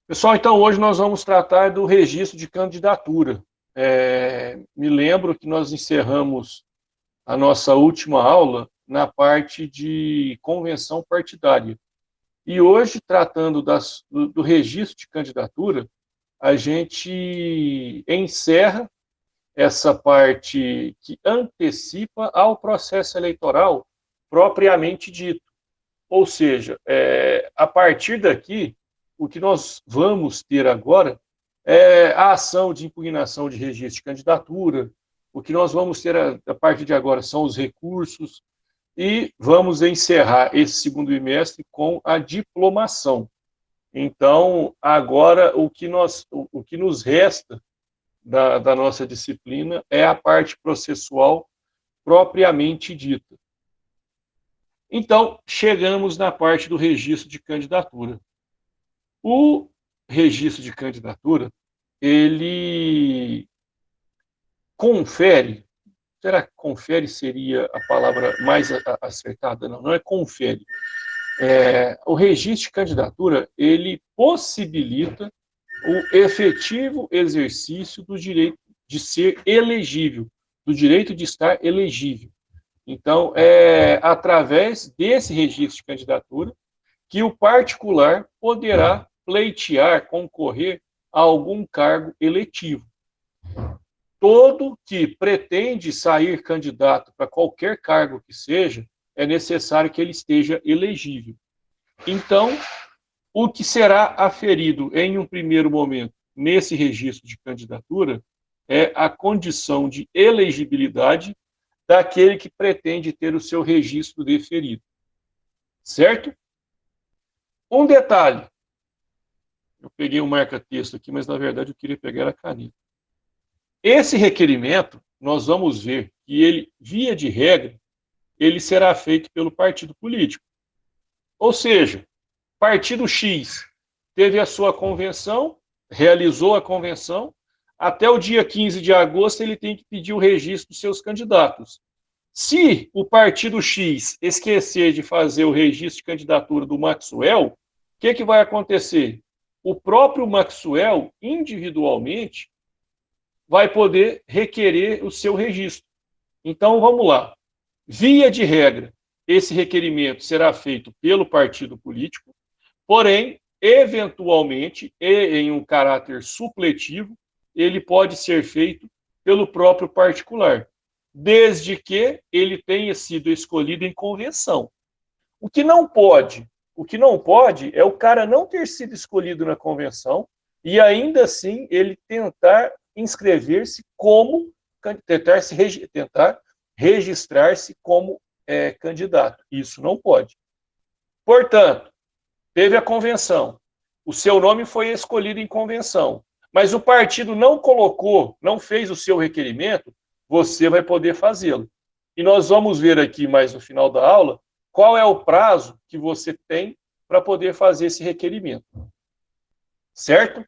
Pessoal, então hoje nós vamos tratar do registro de candidatura. Me lembro que nós encerramos a nossa última aula na parte de convenção partidária. E hoje, tratando do registro de candidatura, a gente encerra essa parte que antecipa ao processo eleitoral propriamente dito. Ou seja, a partir daqui, o que nós vamos ter agora é a ação de impugnação de registro de candidatura, o que nós vamos ter a partir de agora são os recursos, e vamos encerrar esse segundo bimestre com a diplomação. Então, agora, o que nos resta da nossa disciplina é a parte processual propriamente dita. Então, chegamos na parte do registro de candidatura. O registro de candidatura, ele confere, será que confere seria a palavra mais acertada? Não, não é confere. O registro de candidatura, ele possibilita o efetivo exercício do direito de ser elegível, do direito de estar elegível. Então, é através desse registro de candidatura que o particular poderá pleitear, concorrer a algum cargo eletivo. Todo que pretende sair candidato para qualquer cargo que seja, é necessário que ele esteja elegível. Então, o que será aferido em um primeiro momento nesse registro de candidatura é a condição de elegibilidade daquele que pretende ter o seu registro deferido. Certo? Um detalhe. Eu peguei um marca-texto aqui, mas na verdade eu queria pegar a caneta. Esse requerimento, nós vamos ver que ele, via de regra, ele será feito pelo partido político. Ou seja, partido X teve a sua convenção, realizou a convenção, até o dia 15 de agosto ele tem que pedir o registro dos seus candidatos. Se o partido X esquecer de fazer o registro de candidatura do Maxwell, o que vai acontecer? O próprio Maxwell, individualmente, vai poder requerer o seu registro. Então, vamos lá. Via de regra, esse requerimento será feito pelo partido político, porém, eventualmente, e em um caráter supletivo, ele pode ser feito pelo próprio particular, desde que ele tenha sido escolhido em convenção. O que não pode é o cara não ter sido escolhido na convenção e ainda assim ele tentar inscrever-se como, tentar registrar-se como candidato. Isso não pode. Portanto, teve a convenção, o seu nome foi escolhido em convenção, mas o partido não colocou, não fez o seu requerimento, você vai poder fazê-lo. E nós vamos ver aqui mais no final da aula qual é o prazo que você tem para poder fazer esse requerimento. Certo?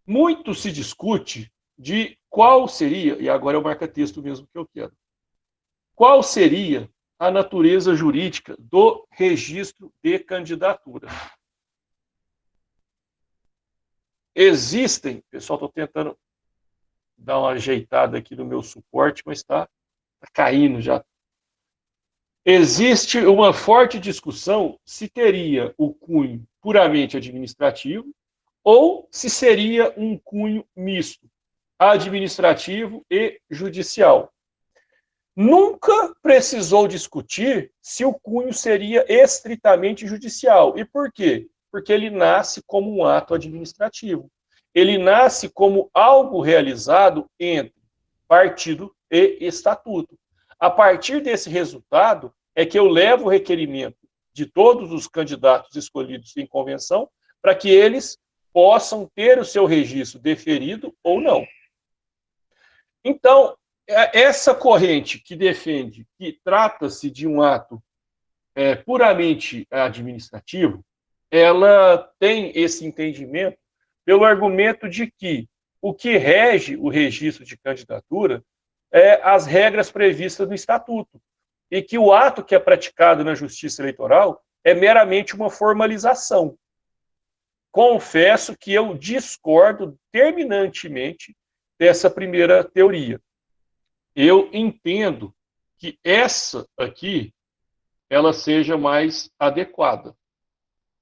Muito se discute de qual seria, e agora é o marca-texto mesmo que eu quero, qual seria a natureza jurídica do registro de candidatura. Existem, pessoal, estou tentando dar uma ajeitada aqui no meu suporte, mas está caindo já. Existe uma forte discussão se teria o cunho puramente administrativo ou se seria um cunho misto, administrativo e judicial. Nunca precisou discutir se o cunho seria estritamente judicial. E por quê? Porque ele nasce como um ato administrativo. Ele nasce como algo realizado entre partido e estatuto. A partir desse resultado é que eu levo o requerimento de todos os candidatos escolhidos em convenção para que eles possam ter o seu registro deferido ou não. Então, essa corrente que defende que trata-se de um ato puramente administrativo, ela tem esse entendimento pelo argumento de que o que rege o registro de candidatura é as regras previstas no Estatuto, e que o ato que é praticado na Justiça Eleitoral é meramente uma formalização. confesso que eu discordo terminantemente dessa primeira teoria. Eu entendo que essa aqui, ela seja mais adequada.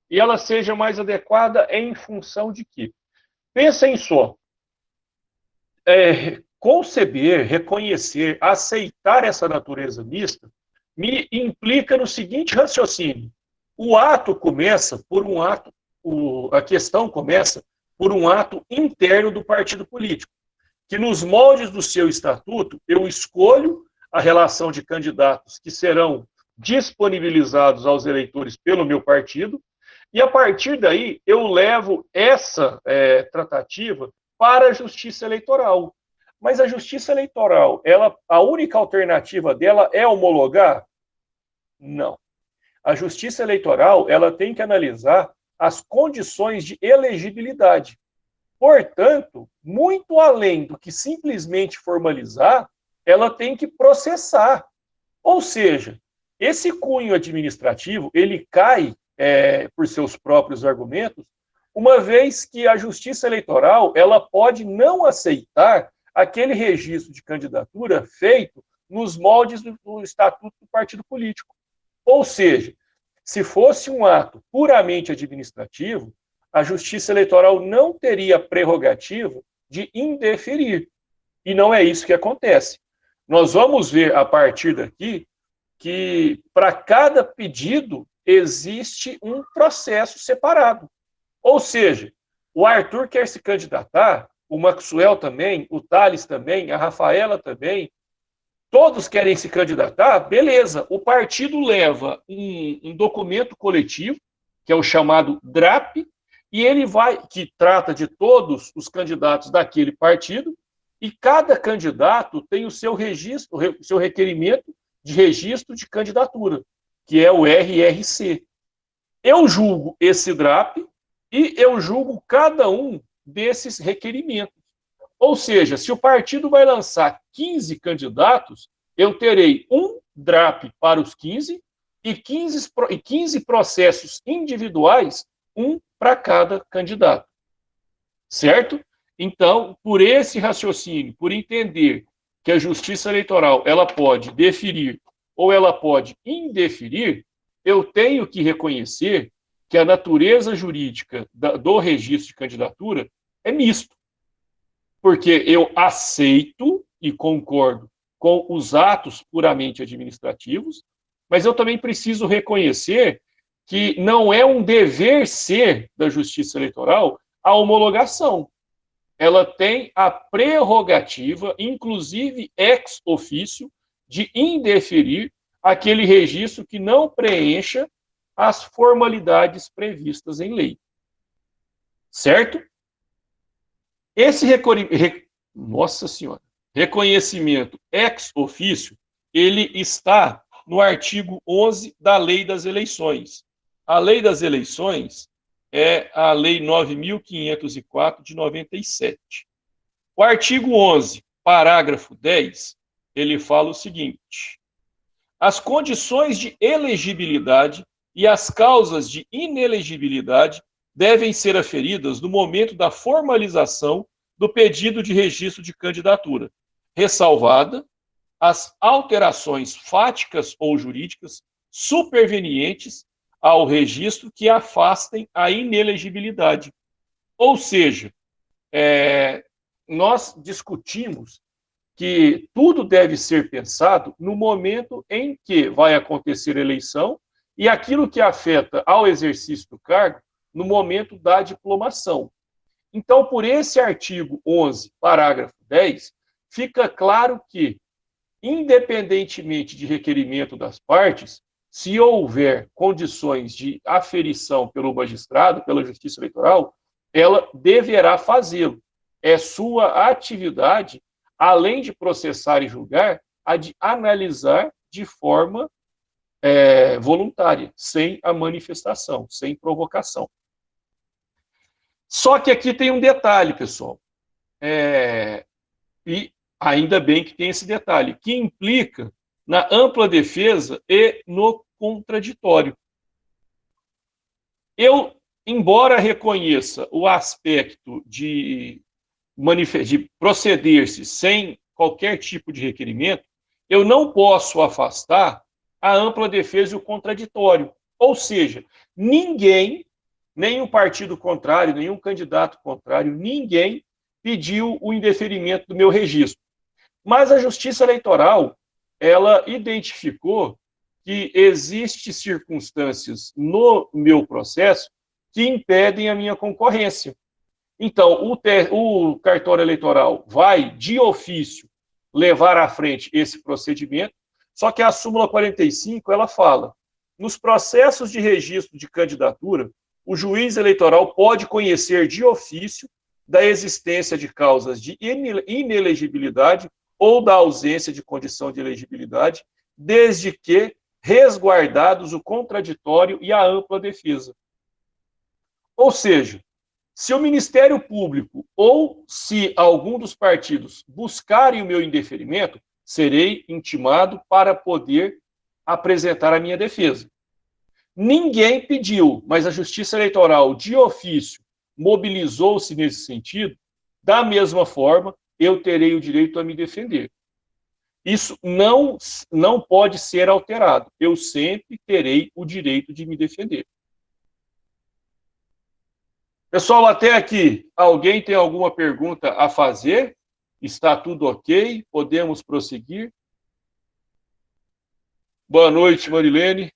E ela seja mais adequada em função de quê? Pensem só. Conceber, reconhecer, aceitar essa natureza mista me implica no seguinte raciocínio. O ato começa por um ato, a questão começa por um ato interno do partido político, que nos moldes do seu estatuto eu escolho a relação de candidatos que serão disponibilizados aos eleitores pelo meu partido, e a partir daí eu levo essa tratativa para a justiça eleitoral. Mas a justiça eleitoral, a única alternativa dela é homologar? Não. A justiça eleitoral, ela tem que analisar as condições de elegibilidade. Portanto, muito além do que simplesmente formalizar, ela tem que processar. Ou seja, esse cunho administrativo, ele cai, por seus próprios argumentos, uma vez que a justiça eleitoral, ela pode não aceitar aquele registro de candidatura feito nos moldes do estatuto do partido político. Ou seja, se fosse um ato puramente administrativo, a justiça eleitoral não teria prerrogativa de indeferir. E não é isso que acontece. Nós vamos ver a partir daqui que para cada pedido existe um processo separado. Ou seja, o Arthur quer se candidatar, o Maxwell também, o Thales também, a Rafaela também, todos querem se candidatar, beleza. O partido leva um documento coletivo, que é o chamado DRAP, e ele que trata de todos os candidatos daquele partido, e cada candidato tem o seu registro, o seu requerimento de registro de candidatura, que é o RRC. Eu julgo esse DRAP e eu julgo cada um desses requerimentos. Ou seja, se o partido vai lançar 15 candidatos, eu terei um DRAP para os 15 e 15 processos individuais, um para cada candidato. Certo? Então, por esse raciocínio, por entender que a Justiça Eleitoral ela pode deferir ou ela pode indeferir, eu tenho que reconhecer que a natureza jurídica do registro de candidatura é misto. Porque eu aceito e concordo com os atos puramente administrativos, mas eu também preciso reconhecer que não é um dever ser da Justiça Eleitoral a homologação. Ela tem a prerrogativa, inclusive ex officio, de indeferir aquele registro que não preencha as formalidades previstas em lei. Certo? Esse reconhecimento ex officio, ele está no artigo 11 da Lei das Eleições. A Lei das Eleições é a Lei 9.504 de 97. O artigo 11, parágrafo 10, ele fala o seguinte: as condições de elegibilidade e as causas de inelegibilidade devem ser aferidas no momento da formalização do pedido de registro de candidatura, ressalvada as alterações fáticas ou jurídicas supervenientes ao registro que afastem a inelegibilidade. Ou seja, nós discutimos que tudo deve ser pensado no momento em que vai acontecer a eleição e aquilo que afeta ao exercício do cargo no momento da diplomação. Então, por esse artigo 11, parágrafo 10, fica claro que, independentemente de requerimento das partes, se houver condições de aferição pelo magistrado, pela Justiça Eleitoral, ela deverá fazê-lo. É sua atividade, além de processar e julgar, a de analisar de forma voluntária, sem a manifestação, sem provocação. Só que aqui tem um detalhe, pessoal. E ainda bem que tem esse detalhe, que implica na ampla defesa e no contraditório. Eu embora reconheça o aspecto de proceder-se sem qualquer tipo de requerimento, eu não posso afastar a ampla defesa e o contraditório. Ou seja, ninguém, nenhum partido contrário, nenhum candidato contrário, ninguém pediu o indeferimento do meu registro. Mas a Justiça Eleitoral, ela identificou que existem circunstâncias no meu processo que impedem a minha concorrência. Então, o cartório eleitoral vai, de ofício, levar à frente esse procedimento, só que a súmula 45, ela fala, nos processos de registro de candidatura, o juiz eleitoral pode conhecer de ofício da existência de causas de inelegibilidade ou da ausência de condição de elegibilidade, desde que resguardados o contraditório e a ampla defesa. Ou seja, se o Ministério Público ou se algum dos partidos buscarem o meu indeferimento, serei intimado para poder apresentar a minha defesa. Ninguém pediu, mas a Justiça Eleitoral, de ofício, mobilizou-se nesse sentido. Da mesma forma, eu terei o direito a me defender. Isso não pode ser alterado. Eu sempre terei o direito de me defender. Pessoal, até aqui, alguém tem alguma pergunta a fazer? Está tudo ok? Podemos prosseguir? Boa noite, Marilene.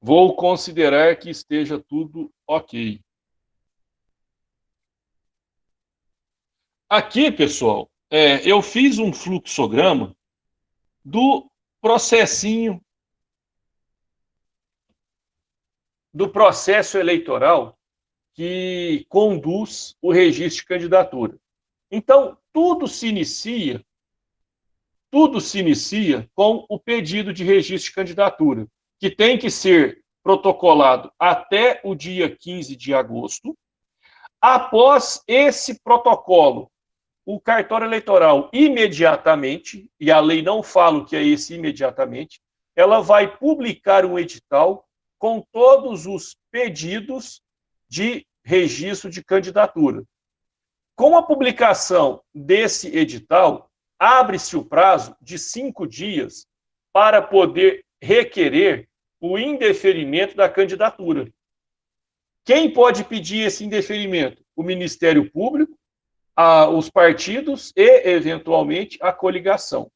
Vou considerar que esteja tudo ok. Aqui, pessoal, eu fiz um fluxograma do processinho, do processo eleitoral que conduz o registro de candidatura. Então, tudo se inicia com o pedido de registro de candidatura, que tem que ser protocolado até o dia 15 de agosto. Após esse protocolo, o cartório eleitoral imediatamente, e a lei não fala o que é esse imediatamente, ela vai publicar um edital com todos os pedidos de registro de candidatura. Com a publicação desse edital, abre-se o prazo de 5 dias para poder requerer o indeferimento da candidatura. Quem pode pedir esse indeferimento? O Ministério Público, os partidos e, eventualmente, a coligação,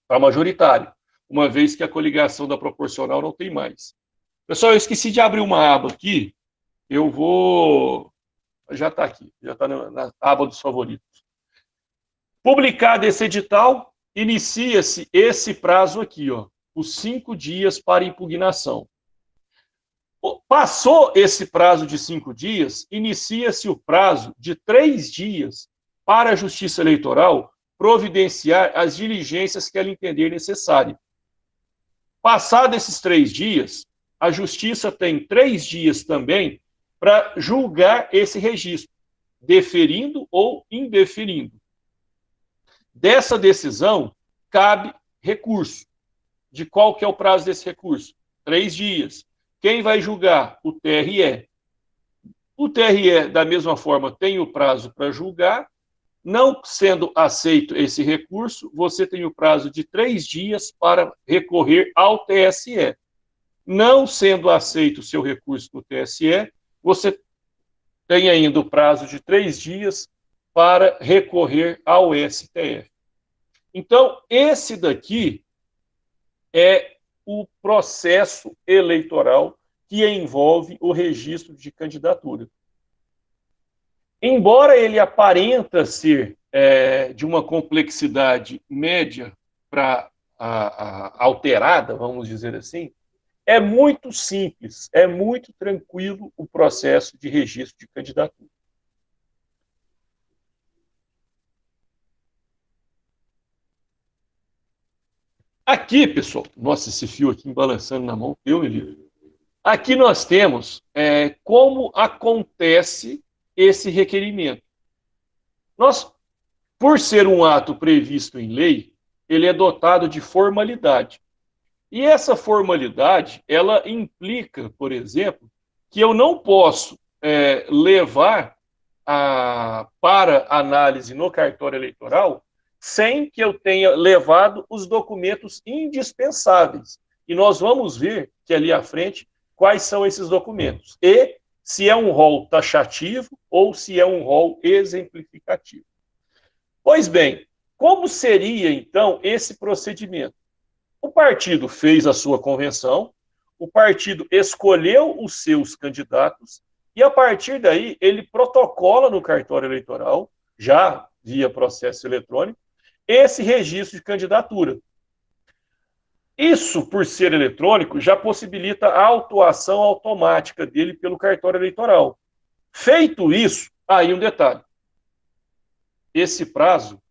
para majoritário, uma vez que a coligação da proporcional não tem mais. Pessoal, eu esqueci de abrir uma aba aqui, eu vou... Já está aqui, já está na aba dos favoritos. Publicado esse edital, inicia-se esse prazo aqui, ó, os 5 dias para impugnação. Passou esse prazo de 5 dias, inicia-se o prazo de 3 dias para a Justiça Eleitoral providenciar as diligências que ela entender necessárias. Passados esses 3 dias, a Justiça tem 3 dias também para julgar esse registro, deferindo ou indeferindo. Dessa decisão, cabe recurso. De qual que é o prazo desse recurso? 3 dias. Quem vai julgar? O TRE. O TRE, da mesma forma, tem o prazo para julgar. Não sendo aceito esse recurso, você tem o prazo de 3 dias para recorrer ao TSE. Não sendo aceito o seu recurso no TSE, você tem ainda o prazo de 3 dias para recorrer ao STF. Então, esse daqui é o processo eleitoral que envolve o registro de candidatura. Embora ele aparenta ser de uma complexidade média para alterada, vamos dizer assim, é muito simples, é muito tranquilo o processo de registro de candidatura. Aqui, pessoal, nossa, esse fio aqui balançando na mão, eu me livre. Aqui nós temos como acontece esse requerimento. Nós por ser um ato previsto em lei, ele é dotado de formalidade. E essa formalidade, ela implica, por exemplo, que eu não posso levar para análise no cartório eleitoral sem que eu tenha levado os documentos indispensáveis. E nós vamos ver que ali à frente quais são esses documentos. E se é um rol taxativo ou se é um rol exemplificativo. Pois bem, como seria então esse procedimento? O partido fez a sua convenção, o partido escolheu os seus candidatos e, a partir daí, ele protocola no cartório eleitoral, já via processo eletrônico, esse registro de candidatura. Isso, por ser eletrônico, já possibilita a autuação automática dele pelo cartório eleitoral. Feito isso, aí um detalhe. Esse prazo,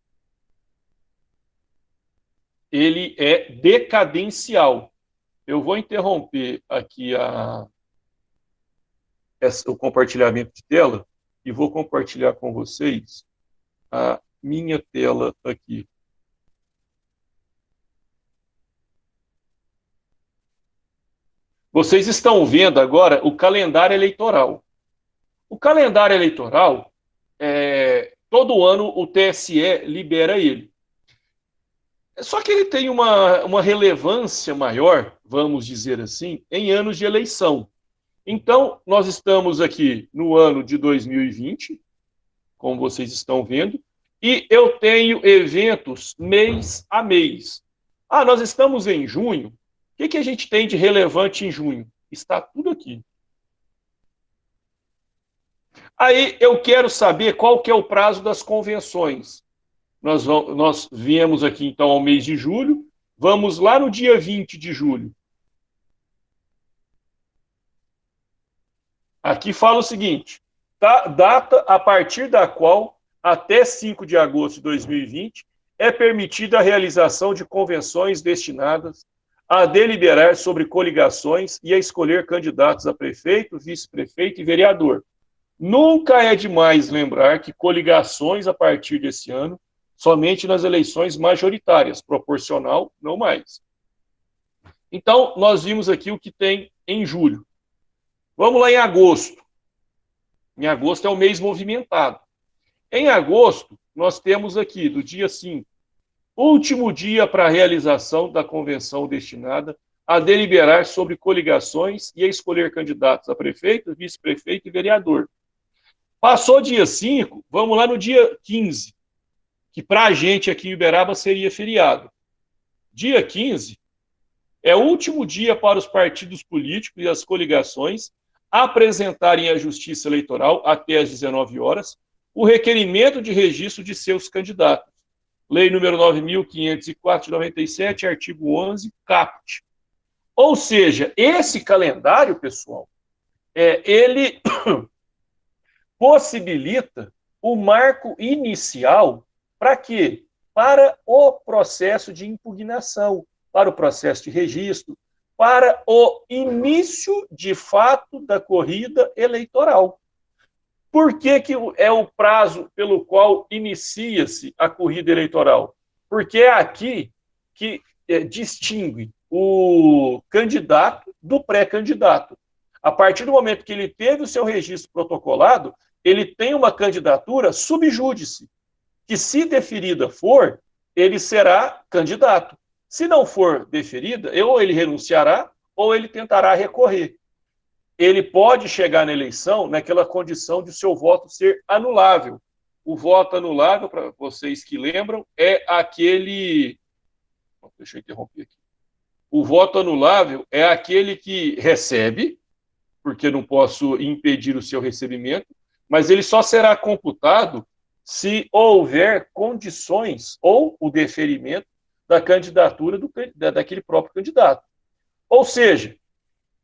ele é decadencial. Eu vou interromper aqui o compartilhamento de tela e vou compartilhar com vocês a minha tela aqui. Vocês estão vendo agora o calendário eleitoral. O calendário eleitoral, todo ano o TSE libera ele. Só que ele tem uma relevância maior, vamos dizer assim, em anos de eleição. Então, nós estamos aqui no ano de 2020, como vocês estão vendo, e eu tenho eventos mês a mês. Ah, nós estamos em junho. O que a gente tem de relevante em junho? Está tudo aqui. Aí eu quero saber qual que é o prazo das convenções. Nós viemos aqui, então, ao mês de julho. Vamos lá no dia 20 de julho. Aqui fala o seguinte, data a partir da qual, até 5 de agosto de 2020, é permitida a realização de convenções destinadas a deliberar sobre coligações e a escolher candidatos a prefeito, vice-prefeito e vereador. Nunca é demais lembrar que coligações, a partir desse ano, somente nas eleições majoritárias, proporcional, não mais. Então, nós vimos aqui o que tem em julho. Vamos lá em agosto. Em agosto é o mês movimentado. Em agosto, nós temos aqui, do dia 5, último dia para a realização da convenção destinada a deliberar sobre coligações e a escolher candidatos a prefeito, vice-prefeito e vereador. Passou dia 5, vamos lá no dia 15, que para a gente aqui em Uberaba seria feriado. Dia 15 é o último dia para os partidos políticos e as coligações apresentarem à Justiça Eleitoral, até às 19 horas, o requerimento de registro de seus candidatos. Lei número 9.504 de 97, artigo 11, caput. Ou seja, esse calendário, pessoal, ele possibilita o marco inicial para quê? Para o processo de impugnação, para o processo de registro, para o início, de fato, da corrida eleitoral. Por que é o prazo pelo qual inicia-se a corrida eleitoral? Porque é aqui que distingue o candidato do pré-candidato. A partir do momento que ele teve o seu registro protocolado, ele tem uma candidatura sub júdice, que se deferida for, ele será candidato. Se não for deferida, ou ele renunciará, ou ele tentará recorrer. Ele pode chegar na eleição naquela condição de o seu voto ser anulável. O voto anulável, para vocês que lembram, é aquele... Deixa eu interromper aqui. O voto anulável é aquele que recebe, porque não posso impedir o seu recebimento, mas ele só será computado se houver condições ou o deferimento da candidatura daquele próprio candidato. Ou seja,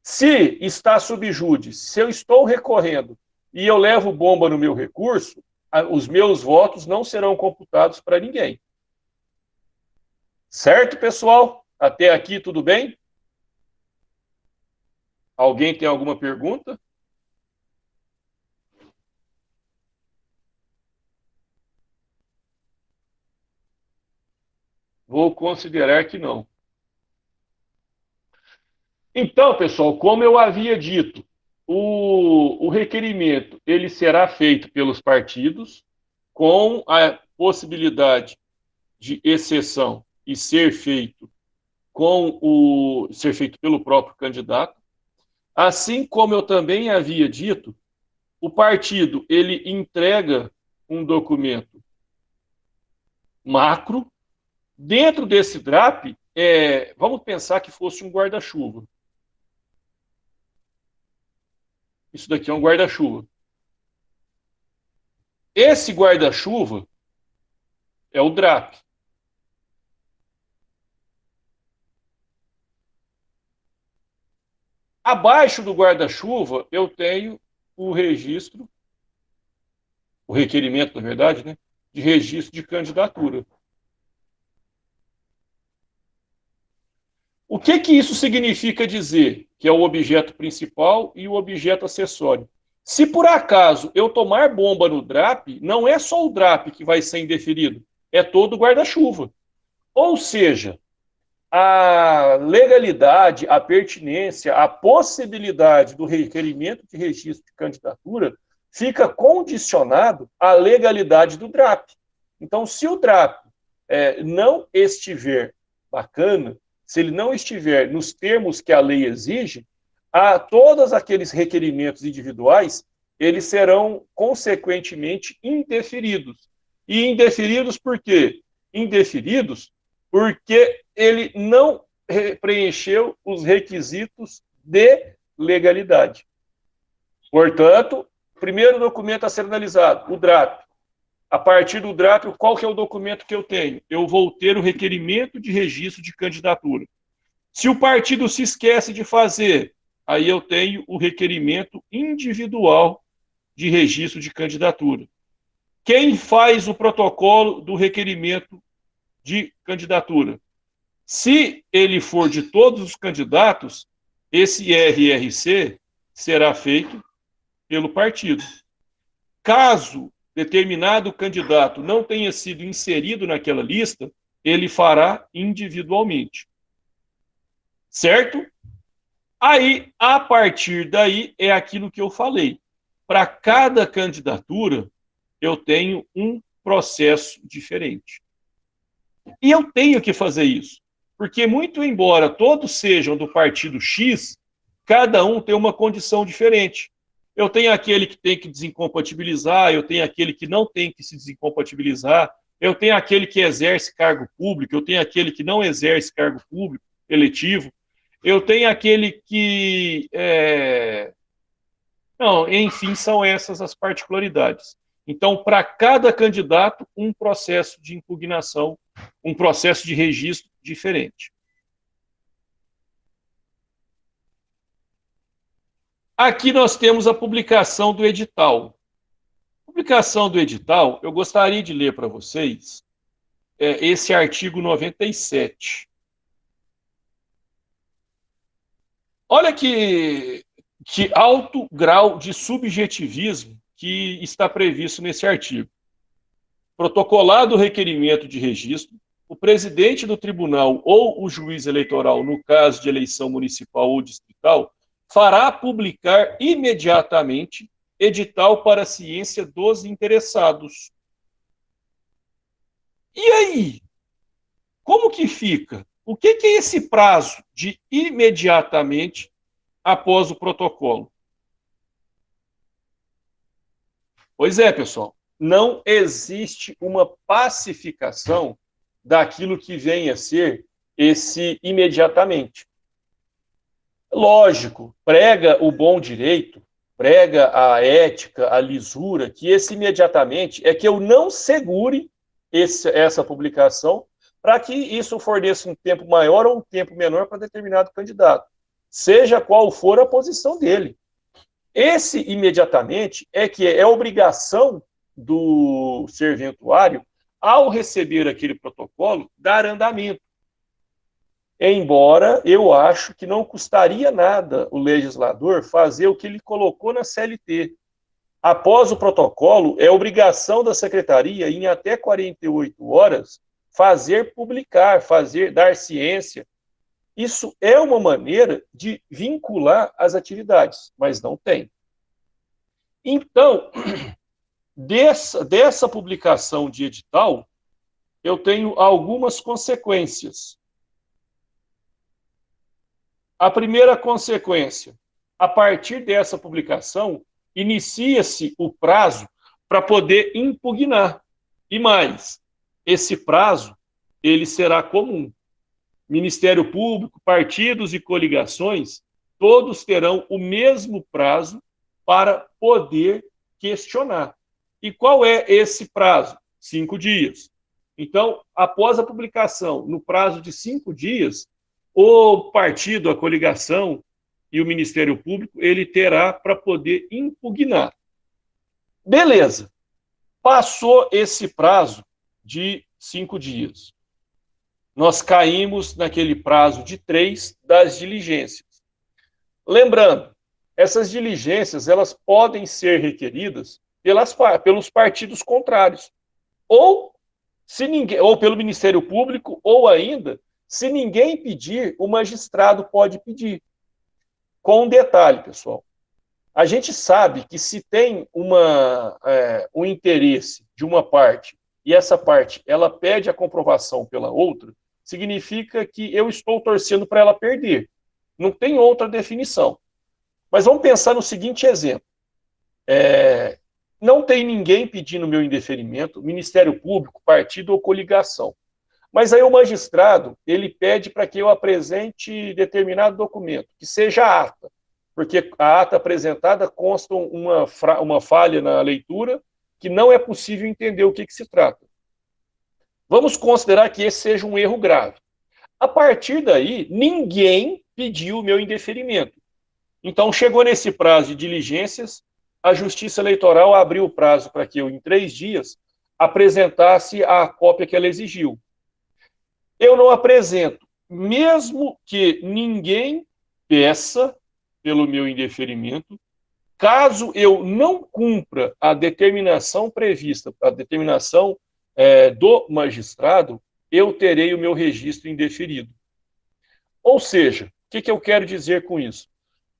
se está sub júdice, se eu estou recorrendo e eu levo bomba no meu recurso, os meus votos não serão computados para ninguém. Certo, pessoal? Até aqui tudo bem? Alguém tem alguma pergunta? Vou considerar que não. Então, pessoal, como eu havia dito, o requerimento ele será feito pelos partidos com a possibilidade de exceção e ser feito pelo próprio candidato. Assim como eu também havia dito, o partido ele entrega um documento macro. Dentro desse DRAP, vamos pensar que fosse um guarda-chuva. Isso daqui é um guarda-chuva. Esse guarda-chuva é o DRAP. Abaixo do guarda-chuva, eu tenho o registro, o requerimento, na verdade, né, de registro de candidatura. O que que isso significa dizer? Que é o objeto principal e o objeto acessório. Se por acaso eu tomar bomba no DRAP, não é só o DRAP que vai ser indeferido, é todo o guarda-chuva. Ou seja, a legalidade, a pertinência, a possibilidade do requerimento de registro de candidatura fica condicionado à legalidade do DRAP. Então, se o DRAP não estiver bacana, se ele não estiver nos termos que a lei exige, todos aqueles requerimentos individuais, eles serão, consequentemente, indeferidos. E indeferidos por quê? Indeferidos porque ele não preencheu os requisitos de legalidade. Portanto, primeiro documento a ser analisado, o DRAP. A partir do DRAP, qual que é o documento que eu tenho? Eu vou ter o requerimento de registro de candidatura. Se o partido se esquece de fazer, aí eu tenho o requerimento individual de registro de candidatura. Quem faz o protocolo do requerimento de candidatura? Se ele for de todos os candidatos, esse RRC será feito pelo partido. Caso determinado candidato não tenha sido inserido naquela lista, ele fará individualmente. Certo? Aí, a partir daí, é aquilo que eu falei. Para cada candidatura, eu tenho um processo diferente. E eu tenho que fazer isso, porque muito embora todos sejam do partido X, cada um tem uma condição diferente. Eu tenho aquele que tem que desincompatibilizar, eu tenho aquele que não tem que se desincompatibilizar, eu tenho aquele que exerce cargo público, eu tenho aquele que não exerce cargo público eletivo, eu tenho aquele que... Não, enfim, são essas as particularidades. Então, para cada candidato, um processo de impugnação, um processo de registro diferente. Aqui nós temos a publicação do edital. A publicação do edital, eu gostaria de ler para vocês esse artigo 97. Olha que alto grau de subjetivismo que está previsto nesse artigo. Protocolado o requerimento de registro, o presidente do tribunal ou o juiz eleitoral, no caso de eleição municipal ou distrital, fará publicar imediatamente edital para a ciência dos interessados. E aí? Como que fica? O que é esse prazo de imediatamente após o protocolo? Pois é, pessoal, não existe uma pacificação daquilo que vem a ser esse imediatamente. Lógico, prega o bom direito, prega a ética, a lisura, que esse imediatamente é que eu não segure essa publicação para que isso forneça um tempo maior ou um tempo menor para determinado candidato, seja qual for a posição dele. Esse imediatamente é que é obrigação do serventuário, ao receber aquele protocolo, dar andamento. Embora eu acho que não custaria nada o legislador fazer o que ele colocou na CLT. Após o protocolo, é obrigação da secretaria, em até 48 horas, fazer publicar, dar ciência. Isso é uma maneira de vincular as atividades, mas não tem. Então, dessa publicação de edital, eu tenho algumas consequências. A primeira consequência, a partir dessa publicação, inicia-se o prazo para poder impugnar. E mais, esse prazo, ele será comum. Ministério Público, partidos e coligações, todos terão o mesmo prazo para poder questionar. E qual é esse prazo? 5 dias. Então, após a publicação, no prazo de 5 dias, o partido, a coligação e o Ministério Público, ele terá para poder impugnar. Beleza. Passou esse prazo de 5 dias. Nós caímos naquele prazo de 3 das diligências. Lembrando, essas diligências elas podem ser requeridas pelos partidos contrários, ou pelo Ministério Público, ou ainda, se ninguém pedir, o magistrado pode pedir. Com um detalhe, pessoal. A gente sabe que se tem um interesse de uma parte e essa parte ela pede a comprovação pela outra, significa que eu estou torcendo para ela perder. Não tem outra definição. Mas vamos pensar no seguinte exemplo. Não tem ninguém pedindo meu indeferimento, Ministério Público, partido ou coligação. Mas aí o magistrado, ele pede para que eu apresente determinado documento, que seja a ata, porque a ata apresentada consta uma falha na leitura que não é possível entender o que se trata. Vamos considerar que esse seja um erro grave. A partir daí, ninguém pediu o meu indeferimento. Então, chegou nesse prazo de diligências, a Justiça Eleitoral abriu o prazo para que eu, em 3 dias, apresentasse a cópia que ela exigiu. Eu não apresento, mesmo que ninguém peça pelo meu indeferimento, caso eu não cumpra a determinação prevista, a determinação do magistrado, eu terei o meu registro indeferido. Ou seja, o que eu quero dizer com isso?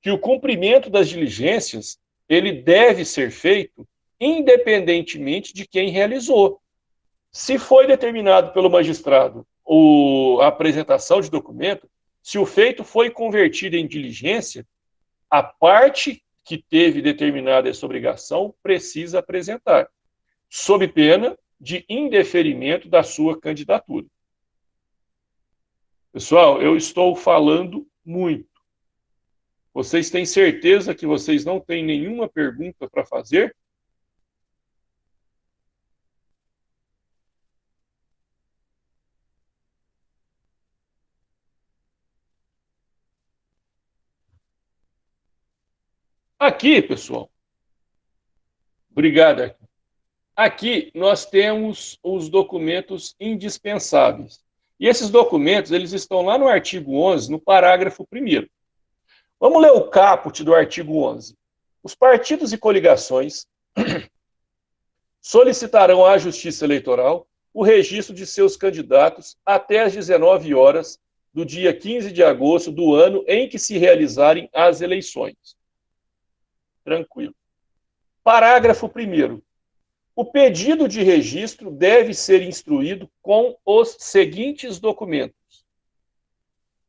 Que o cumprimento das diligências, ele deve ser feito independentemente de quem realizou. Se foi determinado pelo magistrado a apresentação de documento, se o feito foi convertido em diligência, a parte que teve determinada essa obrigação precisa apresentar, sob pena de indeferimento da sua candidatura. Pessoal, eu estou falando muito. Vocês têm certeza que vocês não têm nenhuma pergunta para fazer? Aqui, pessoal. Obrigado. Aqui nós temos os documentos indispensáveis. E esses documentos, eles estão lá no artigo 11, no parágrafo 1º. Vamos ler o caput do artigo 11. Os partidos e coligações solicitarão à Justiça Eleitoral o registro de seus candidatos até às 19 horas do dia 15 de agosto do ano em que se realizarem as eleições. Tranquilo. Parágrafo 1º. O pedido de registro deve ser instruído com os seguintes documentos.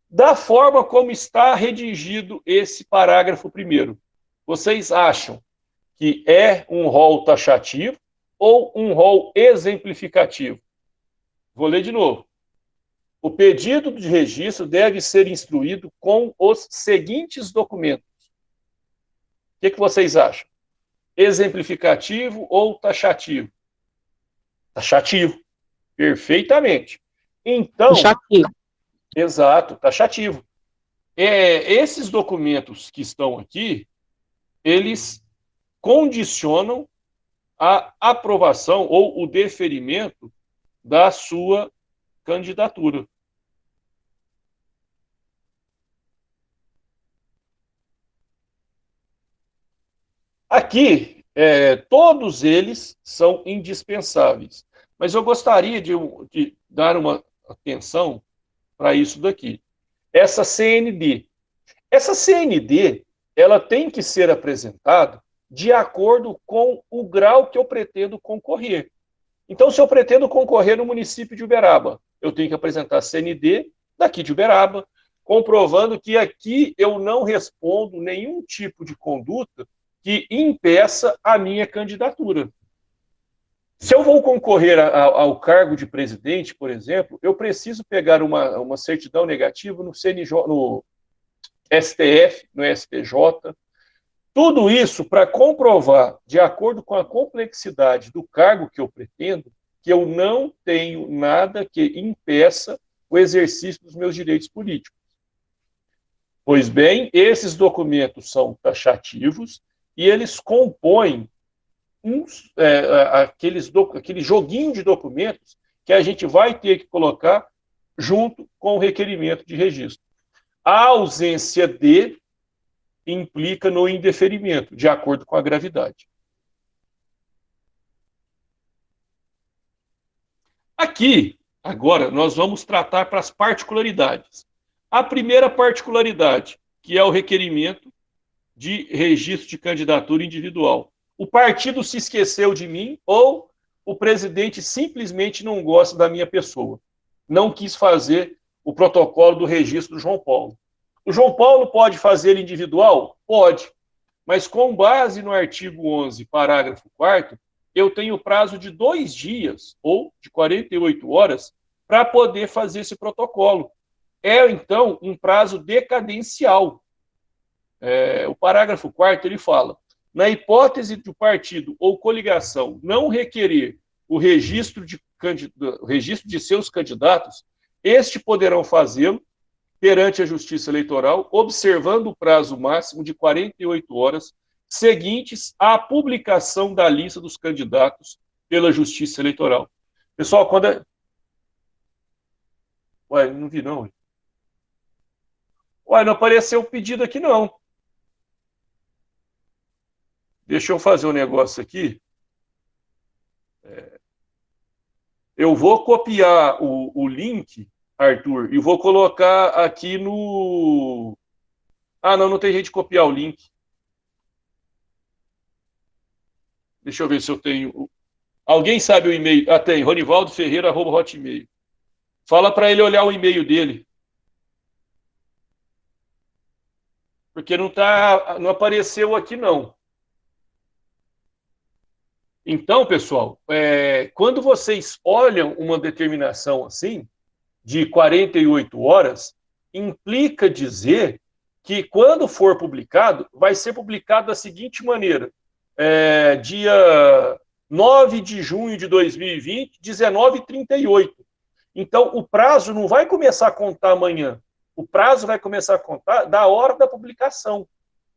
Da forma como está redigido esse parágrafo 1º, vocês acham que é um rol taxativo ou um rol exemplificativo? Vou ler de novo. O pedido de registro deve ser instruído com os seguintes documentos. O que vocês acham? Exemplificativo ou taxativo? Taxativo. Perfeitamente. Então, Taxativo. Exato, taxativo. Esses documentos que estão aqui, eles condicionam a aprovação ou o deferimento da sua candidatura. Aqui, Todos eles são indispensáveis. Mas eu gostaria de dar uma atenção para isso daqui. Essa CND. Essa CND, ela tem que ser apresentada de acordo com o grau que eu pretendo concorrer. Então, se eu pretendo concorrer no município de Uberaba, eu tenho que apresentar a CND daqui de Uberaba, comprovando que aqui eu não respondo nenhum tipo de conduta que impeça a minha candidatura. Se eu vou concorrer ao cargo de presidente, por exemplo, eu preciso pegar uma certidão negativa no CNJ, no STF, no STJ, tudo isso para comprovar, de acordo com a complexidade do cargo que eu pretendo, que eu não tenho nada que impeça o exercício dos meus direitos políticos. Pois bem, esses documentos são taxativos e eles compõem aquele joguinho de documentos que a gente vai ter que colocar junto com o requerimento de registro. A ausência de implica no indeferimento, de acordo com a gravidade. Aqui, agora, nós vamos tratar para as particularidades. A primeira particularidade, que é o requerimento de registro de candidatura individual. O partido se esqueceu de mim ou o presidente simplesmente não gosta da minha pessoa. Não quis fazer o protocolo do registro do João Paulo. O João Paulo pode fazer individual? Pode. Mas com base no artigo 11, parágrafo 4º, eu tenho prazo de 2 dias ou de 48 horas para poder fazer esse protocolo. Então, um prazo decadencial. O parágrafo 4º, ele fala: na hipótese do partido ou coligação não requerer o registro de seus candidatos, este poderão fazê-lo perante a Justiça Eleitoral, observando o prazo máximo de 48 horas seguintes à publicação da lista dos candidatos pela Justiça Eleitoral. Pessoal, quando é... Ué, não vi não. Ué, não apareceu o pedido aqui não. Deixa eu fazer um negócio aqui. Eu vou copiar o link, Arthur, e vou colocar aqui no... Ah, não tem jeito de copiar o link. Deixa eu ver se eu tenho... Alguém sabe o e-mail? Ah, tem, ronivaldoferreira@hotmail. Fala para ele olhar o e-mail dele. Porque não apareceu aqui, não. Então, pessoal, quando vocês olham uma determinação assim, de 48 horas, implica dizer que, quando for publicado, vai ser publicado da seguinte maneira: dia 9 de junho de 2020, 19h38. Então, o prazo não vai começar a contar amanhã. O prazo vai começar a contar da hora da publicação.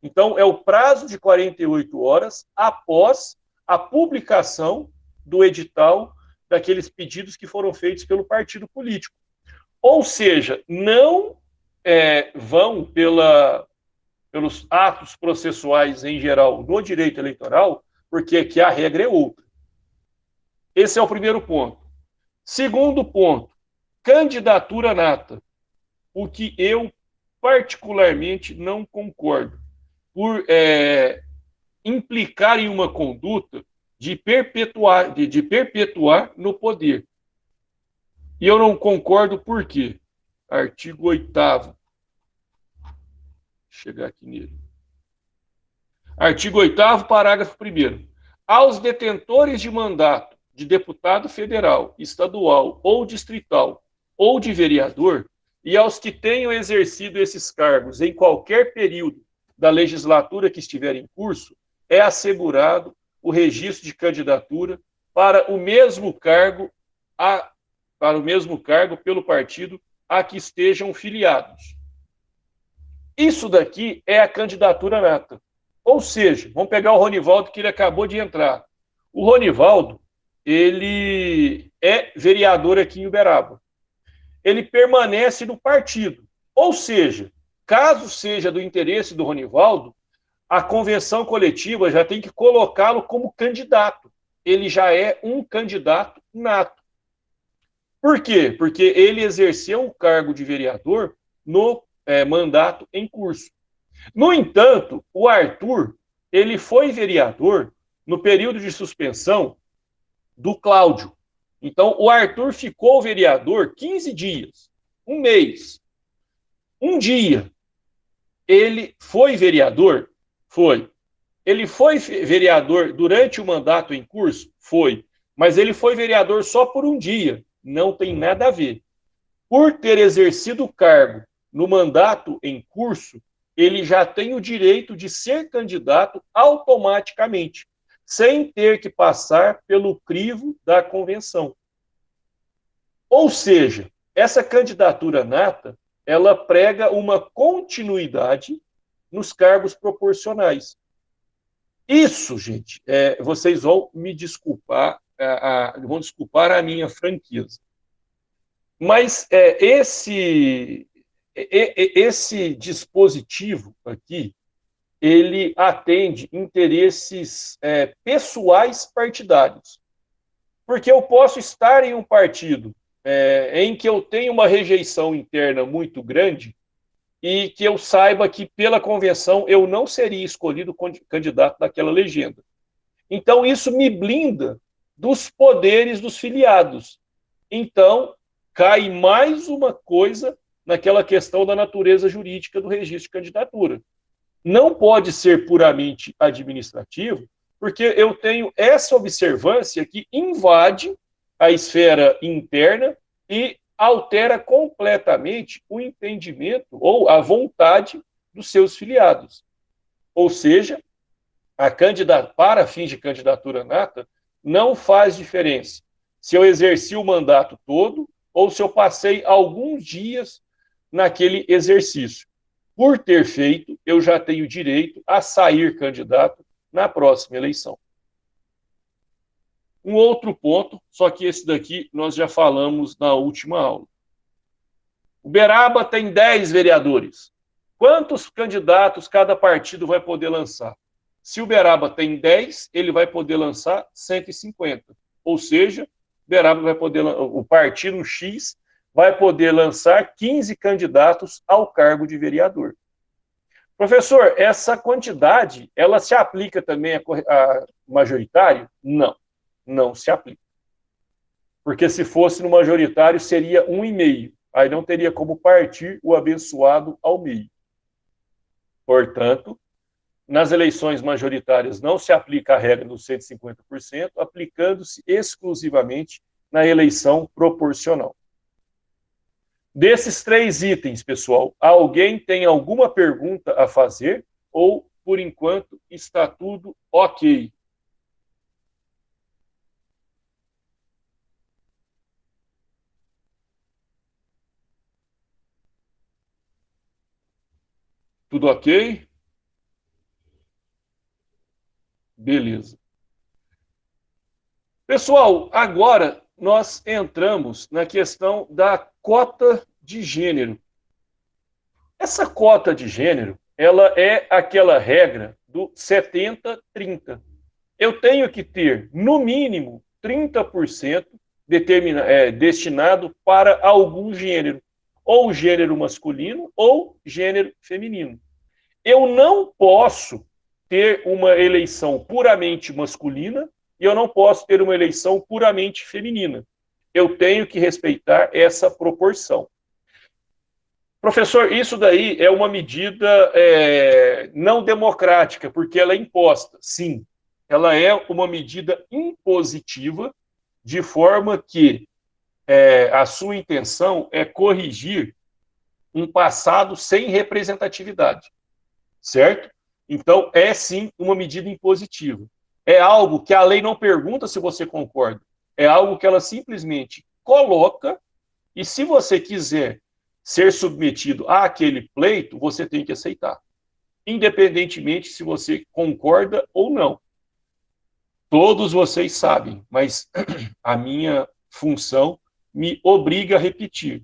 Então, é o prazo de 48 horas após a publicação do edital daqueles pedidos que foram feitos pelo partido político. Ou seja, não vão pelos atos processuais em geral no direito eleitoral, porque aqui a regra é outra. Esse é o primeiro ponto. Segundo ponto, candidatura nata. O que eu particularmente não concordo, por implicar em uma conduta de perpetuar no poder. E eu não concordo por quê? Artigo 8º. Chegar aqui nele. Artigo 8º, parágrafo 1º. Aos detentores de mandato de deputado federal, estadual ou distrital ou de vereador, e aos que tenham exercido esses cargos em qualquer período da legislatura que estiver em curso, é assegurado o registro de candidatura para o mesmo cargo pelo partido a que estejam filiados. Isso daqui é a candidatura nata. Ou seja, vamos pegar o Ronivaldo, que ele acabou de entrar. O Ronivaldo, ele é vereador aqui em Uberaba. Ele permanece no partido. Ou seja, caso seja do interesse do Ronivaldo, a convenção coletiva já tem que colocá-lo como candidato. Ele já é um candidato nato. Por quê? Porque ele exerceu o cargo de vereador no mandato em curso. No entanto, o Arthur, ele foi vereador no período de suspensão do Cláudio. Então, o Arthur ficou vereador 15 dias, um mês. Um dia, ele foi vereador? Foi. Ele foi vereador durante o mandato em curso? Foi. Mas ele foi vereador só por um dia. Não tem nada a ver. Por ter exercido o cargo no mandato em curso, ele já tem o direito de ser candidato automaticamente, sem ter que passar pelo crivo da convenção. Ou seja, essa candidatura nata, ela prega uma continuidade nos cargos proporcionais. Isso, gente, vocês vão me desculpar, vão desculpar a minha franqueza. Mas esse dispositivo aqui, ele atende interesses pessoais partidários. Porque eu posso estar em um partido em que eu tenho uma rejeição interna muito grande e que eu saiba que pela convenção eu não seria escolhido candidato daquela legenda. Então isso me blinda dos poderes dos filiados. Então cai mais uma coisa naquela questão da natureza jurídica do registro de candidatura. Não pode ser puramente administrativo, porque eu tenho essa observância que invade a esfera interna e altera completamente o entendimento ou a vontade dos seus filiados. Ou seja, para fins de candidatura nata, não faz diferença se eu exerci o mandato todo ou se eu passei alguns dias naquele exercício. Por ter feito, eu já tenho direito a sair candidato na próxima eleição. Um outro ponto, só que esse daqui nós já falamos na última aula. Uberaba tem 10 vereadores. Quantos candidatos cada partido vai poder lançar? Se o Uberaba tem 10, ele vai poder lançar 150. Ou seja, Uberaba vai poder, o partido X vai poder lançar 15 candidatos ao cargo de vereador. Professor, essa quantidade, ela se aplica também a majoritário? Não, não se aplica. Porque se fosse no majoritário, seria 1,5. Aí não teria como partir o abençoado ao meio. Portanto, nas eleições majoritárias não se aplica a regra dos 150%, aplicando-se exclusivamente na eleição proporcional. Desses 3 itens, pessoal, alguém tem alguma pergunta a fazer? Ou, por enquanto, está tudo ok? Tudo ok? Beleza. Pessoal, agora nós entramos na questão da cota de gênero. Essa cota de gênero, ela é aquela regra do 70-30. Eu tenho que ter, no mínimo, 30% destinado para algum gênero, ou gênero masculino ou gênero feminino. Eu não posso ter uma eleição puramente masculina e eu não posso ter uma eleição puramente feminina. Eu tenho que respeitar essa proporção. Professor, isso daí é uma medida não democrática, porque ela é imposta. Sim, ela é uma medida impositiva, de forma que a sua intenção é corrigir um passado sem representatividade, certo? Então, é sim uma medida impositiva. É algo que a lei não pergunta se você concorda, é algo que ela simplesmente coloca, e se você quiser ser submetido àquele pleito, você tem que aceitar, independentemente se você concorda ou não. Todos vocês sabem, mas a minha função me obriga a repetir.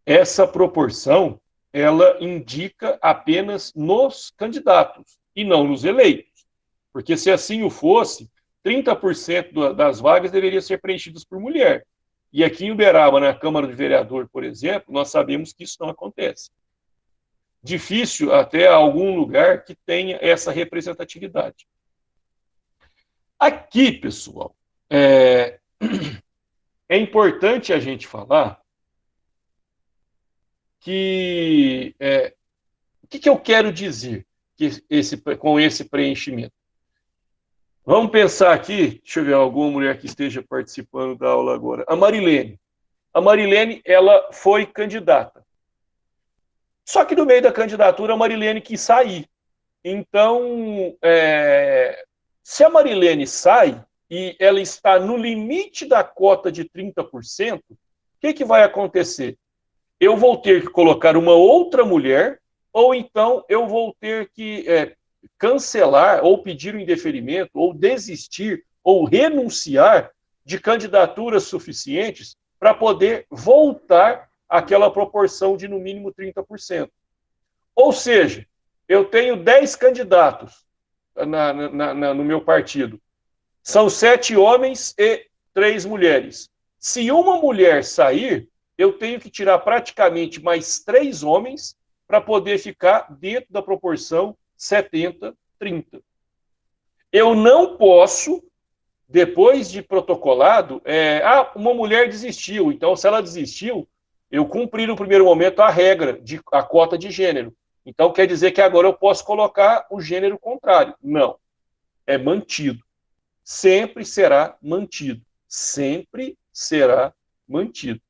Essa proporção, ela indica apenas nos candidatos. e não nos eleitos. Porque se assim o fosse, 30% das vagas deveriam ser preenchidas por mulher. E aqui em Uberaba, na Câmara de Vereador, por exemplo, nós sabemos que isso não acontece. Difícil até algum lugar que tenha essa representatividade. Aqui, pessoal, é importante a gente falar que o que eu quero dizer com esse preenchimento. Vamos pensar aqui, deixa eu ver alguma mulher que esteja participando da aula agora. A Marilene. A Marilene, ela foi candidata. Só que no meio da candidatura, a Marilene quis sair. Então, se a Marilene sai e ela está no limite da cota de 30%, o que vai acontecer? Eu vou ter que colocar uma outra mulher, ou então eu vou ter que cancelar, ou pedir um indeferimento, ou desistir, ou renunciar de candidaturas suficientes para poder voltar àquela proporção de no mínimo 30%. Ou seja, eu tenho 10 candidatos no meu partido. São 7 homens e 3 mulheres. Se uma mulher sair, eu tenho que tirar praticamente mais 3 homens para poder ficar dentro da proporção 70-30. Eu não posso, depois de protocolado, uma mulher desistiu. Então, se ela desistiu, eu cumpri no primeiro momento a cota de gênero. Então, quer dizer que agora eu posso colocar o gênero contrário. Não. É mantido. Sempre será mantido. Sempre será mantido.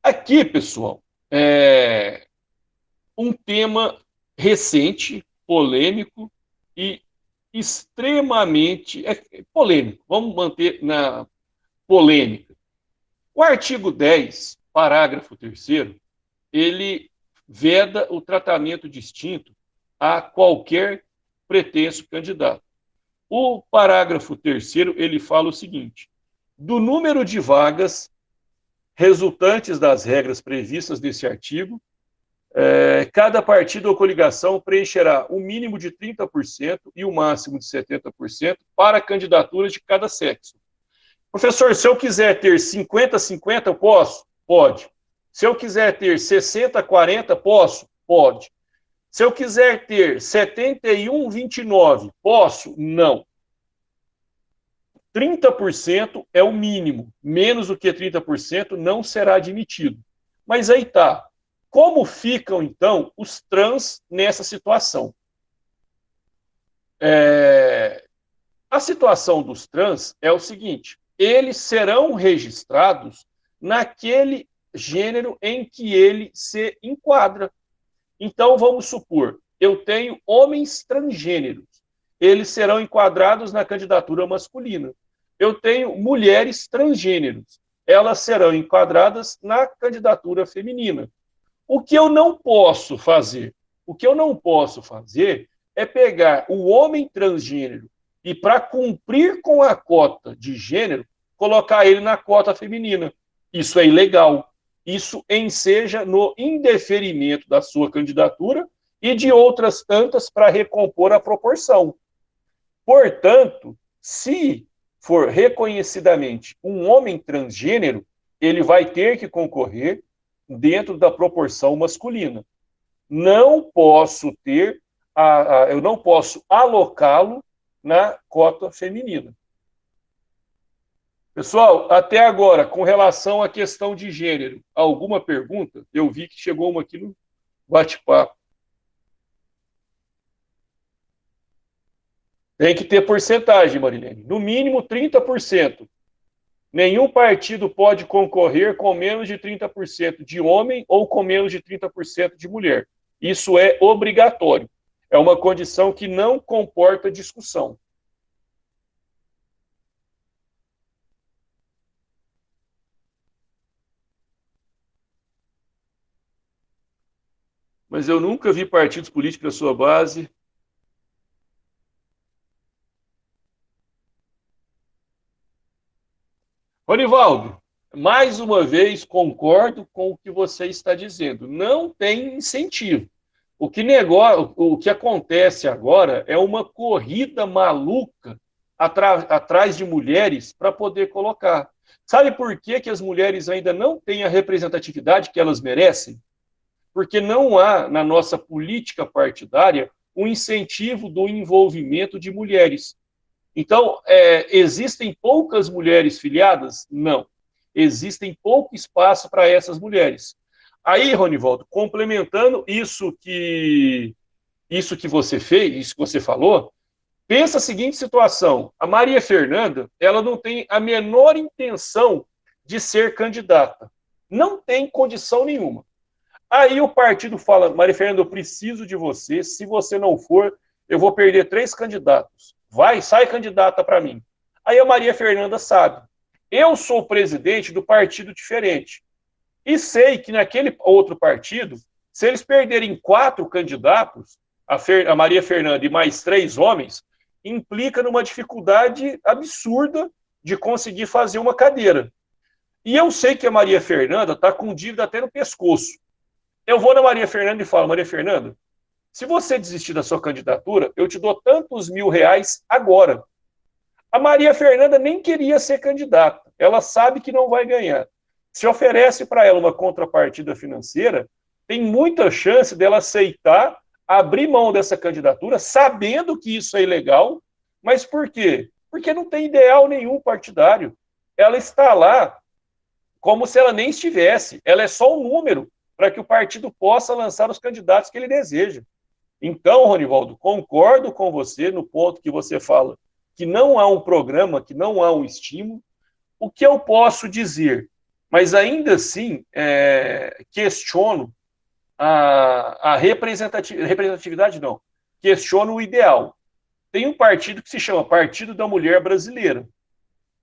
Aqui, pessoal, um tema recente, polêmico e extremamente polêmico. Vamos manter na polêmica. O artigo 10, parágrafo 3º, ele veda o tratamento distinto a qualquer pretenso candidato. O parágrafo 3º, ele fala o seguinte: do número de vagas resultantes das regras previstas nesse artigo, cada partido ou coligação preencherá o mínimo de 30% e o máximo de 70% para candidaturas de cada sexo. Professor, se eu quiser ter 50-50, eu posso? Pode. Se eu quiser ter 60-40, posso? Pode. Se eu quiser ter 71-29, posso? Não. 30% é o mínimo. Menos do que 30% não será admitido. Mas aí tá. Como ficam, então, os trans nessa situação? A situação dos trans é o seguinte: eles serão registrados naquele gênero em que ele se enquadra. Então, vamos supor, eu tenho homens transgêneros. Eles serão enquadrados na candidatura masculina. Eu tenho mulheres transgêneros. Elas serão enquadradas na candidatura feminina. O que eu não posso fazer? O que eu não posso fazer é pegar o homem transgênero e, para cumprir com a cota de gênero, colocar ele na cota feminina. Isso é ilegal. Isso enseja no indeferimento da sua candidatura e de outras tantas para recompor a proporção. Portanto, se for reconhecidamente um homem transgênero, ele vai ter que concorrer dentro da proporção masculina. Não posso eu não posso alocá-lo na cota feminina. Pessoal, até agora, com relação à questão de gênero, alguma pergunta? Eu vi que chegou uma aqui no bate-papo. Tem que ter porcentagem, Marilene. No mínimo 30%. Nenhum partido pode concorrer com menos de 30% de homem ou com menos de 30% de mulher. Isso é obrigatório. É uma condição que não comporta discussão. Mas eu nunca vi partidos políticos da sua base. Ronivaldo, mais uma vez concordo com o que você está dizendo. Não tem incentivo. O que acontece agora é uma corrida maluca atrás de mulheres para poder colocar. Sabe por que as mulheres ainda não têm a representatividade que elas merecem? Porque não há, na nossa política partidária, um incentivo do envolvimento de mulheres. Então, existem poucas mulheres filiadas? Não. Existem pouco espaço para essas mulheres. Aí, Ronivaldo, complementando isso que você fez, isso que você falou, pensa a seguinte situação: a Maria Fernanda, ela não tem a menor intenção de ser candidata. Não tem condição nenhuma. Aí o partido fala: Maria Fernanda, eu preciso de você. Se você não for, eu vou perder 3 candidatos. Vai, sai candidata para mim. Aí a Maria Fernanda sabe: eu sou presidente do partido diferente. E sei que naquele outro partido, se eles perderem 4 candidatos, a Maria Fernanda e mais 3 homens, implica numa dificuldade absurda de conseguir fazer uma cadeira. E eu sei que a Maria Fernanda está com dívida até no pescoço. Eu vou na Maria Fernanda e falo: Maria Fernanda, se você desistir da sua candidatura, eu te dou tantos R$ 1.000 agora. A Maria Fernanda nem queria ser candidata. Ela sabe que não vai ganhar. Se oferece para ela uma contrapartida financeira, tem muita chance dela aceitar abrir mão dessa candidatura, sabendo que isso é ilegal. Mas por quê? Porque não tem ideal nenhum partidário. Ela está lá como se ela nem estivesse. Ela é só um número para que o partido possa lançar os candidatos que ele deseja. Então, Ronivaldo, concordo com você no ponto que você fala que não há um programa, que não há um estímulo. O que eu posso dizer? Mas ainda assim, questiono a representatividade, não. Questiono o ideal. Tem um partido que se chama Partido da Mulher Brasileira.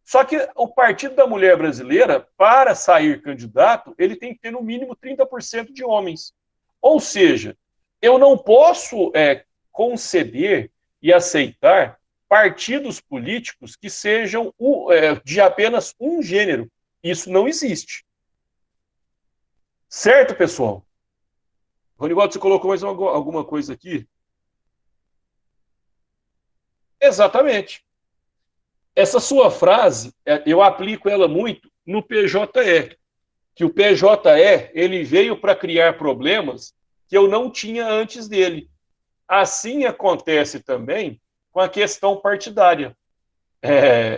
Só que o Partido da Mulher Brasileira, para sair candidato, ele tem que ter no mínimo 30% de homens. Ou seja, eu não posso conceber e aceitar partidos políticos que sejam de apenas um gênero. Isso não existe. Certo, pessoal? Ronivaldo, você colocou mais alguma coisa aqui? Exatamente. Essa sua frase, eu aplico ela muito no PJE, que o PJE ele veio para criar problemas que eu não tinha antes dele. Assim acontece também com a questão partidária.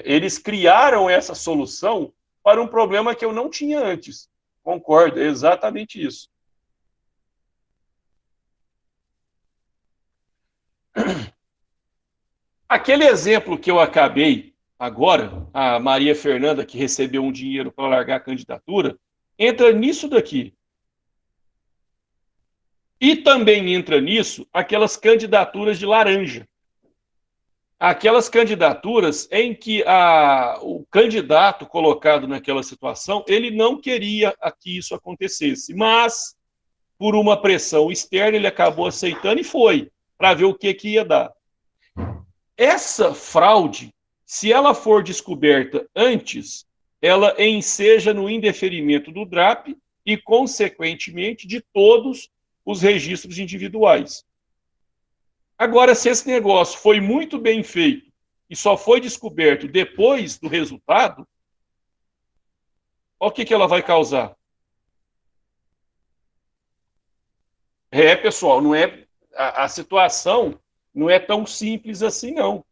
Eles criaram essa solução para um problema que eu não tinha antes. Concordo, é exatamente isso. Aquele exemplo que eu acabei agora, a Maria Fernanda, que recebeu um dinheiro para largar a candidatura, entra nisso daqui. E também entra nisso aquelas candidaturas de laranja. Aquelas candidaturas em que o candidato colocado naquela situação, ele não queria que isso acontecesse, mas, por uma pressão externa, ele acabou aceitando e foi, para ver o que ia dar. Essa fraude, se ela for descoberta antes, ela enseja no indeferimento do DRAP e, consequentemente, de todos os registros individuais. Agora, se esse negócio foi muito bem feito e só foi descoberto depois do resultado, olha o que ela vai causar. Pessoal, não é a situação não é tão simples assim, não.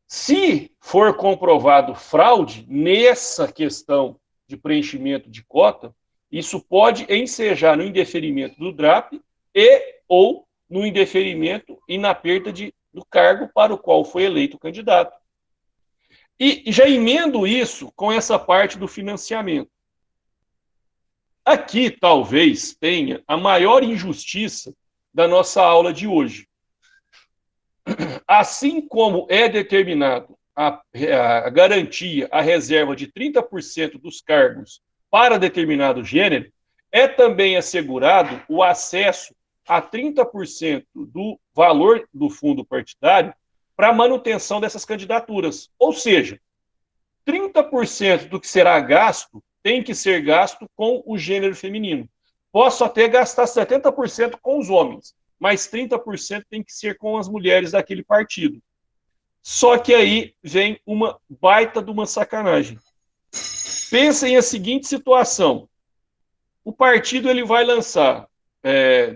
Se for comprovado fraude nessa questão de preenchimento de cota, isso pode ensejar no indeferimento do DRAP e ou no indeferimento e na perda do cargo para o qual foi eleito o candidato. E já emendo isso com essa parte do financiamento. Aqui, talvez, tenha a maior injustiça da nossa aula de hoje. Assim como é determinado a garantia, a reserva de 30% dos cargos para determinado gênero, é também assegurado o acesso a 30% do valor do fundo partidário para a manutenção dessas candidaturas. Ou seja, 30% do que será gasto tem que ser gasto com o gênero feminino. Posso até gastar 70% com os homens, mas 30% tem que ser com as mulheres daquele partido. Só que aí vem uma baita de uma sacanagem. Pensem a seguinte situação. O partido ele vai lançar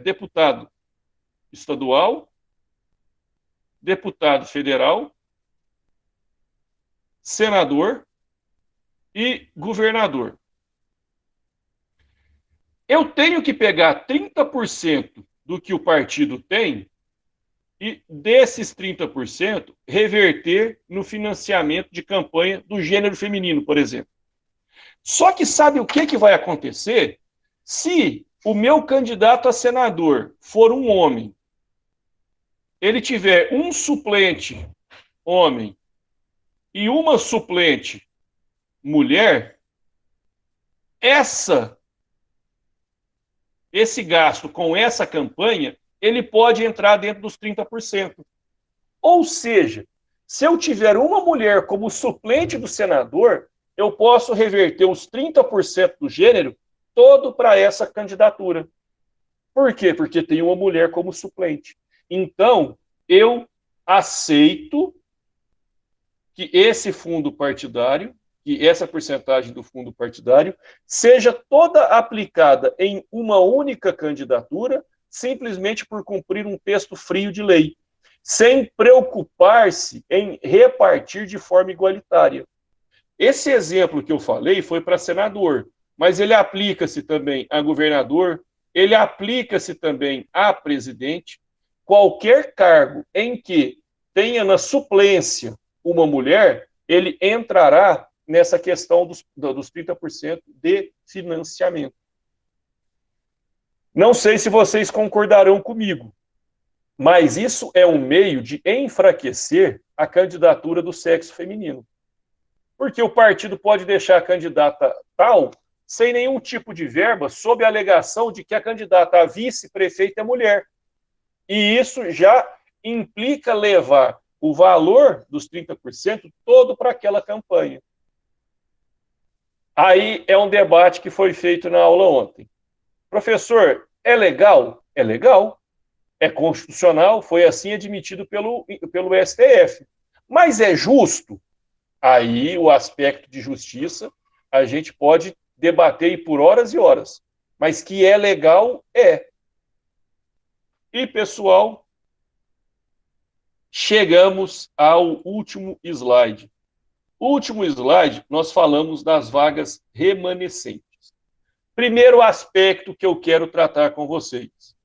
deputado estadual, deputado federal, senador e governador. Eu tenho que pegar 30% do que o partido tem e desses 30% reverter no financiamento de campanha do gênero feminino, por exemplo. Só que sabe o que vai acontecer? Se o meu candidato a senador for um homem, ele tiver um suplente homem e uma suplente mulher, esse gasto com essa campanha, ele pode entrar dentro dos 30%. Ou seja, se eu tiver uma mulher como suplente do senador, eu posso reverter os 30% do gênero todo para essa candidatura. Por quê? Porque tem uma mulher como suplente. Então, eu aceito que esse fundo partidário, que essa porcentagem do fundo partidário, seja toda aplicada em uma única candidatura, simplesmente por cumprir um texto frio de lei, sem preocupar-se em repartir de forma igualitária. Esse exemplo que eu falei foi para senador, mas ele aplica-se também a governador, ele aplica-se também a presidente. Qualquer cargo em que tenha na suplência uma mulher, ele entrará nessa questão dos 30% de financiamento. Não sei se vocês concordarão comigo, mas isso é um meio de enfraquecer a candidatura do sexo feminino. Porque o partido pode deixar a candidata tal sem nenhum tipo de verba, sob a alegação de que a candidata a vice-prefeita é mulher. E isso já implica levar o valor dos 30% todo para aquela campanha. Aí é um debate que foi feito na aula ontem. Professor, é legal? É legal. É constitucional, foi assim admitido pelo STF. Mas é justo? Aí o aspecto de justiça a gente pode debater por horas e horas. Mas que é legal, é. E, pessoal, chegamos ao último slide. Último slide, nós falamos das vagas remanescentes. Primeiro aspecto que eu quero tratar com vocês.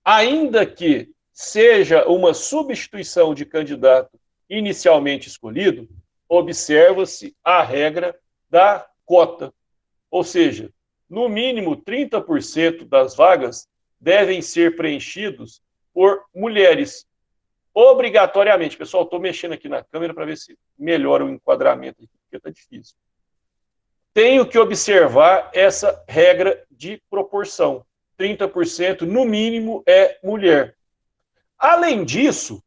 Ainda que seja uma substituição de candidato inicialmente escolhido, observa-se a regra da cota. Ou seja, no mínimo 30% das vagas devem ser preenchidos por mulheres. Obrigatoriamente. Pessoal, estou mexendo aqui na câmera para ver se melhora o enquadramento aqui, porque está difícil. Tenho que observar essa regra de proporção. 30% no mínimo é mulher. Além disso,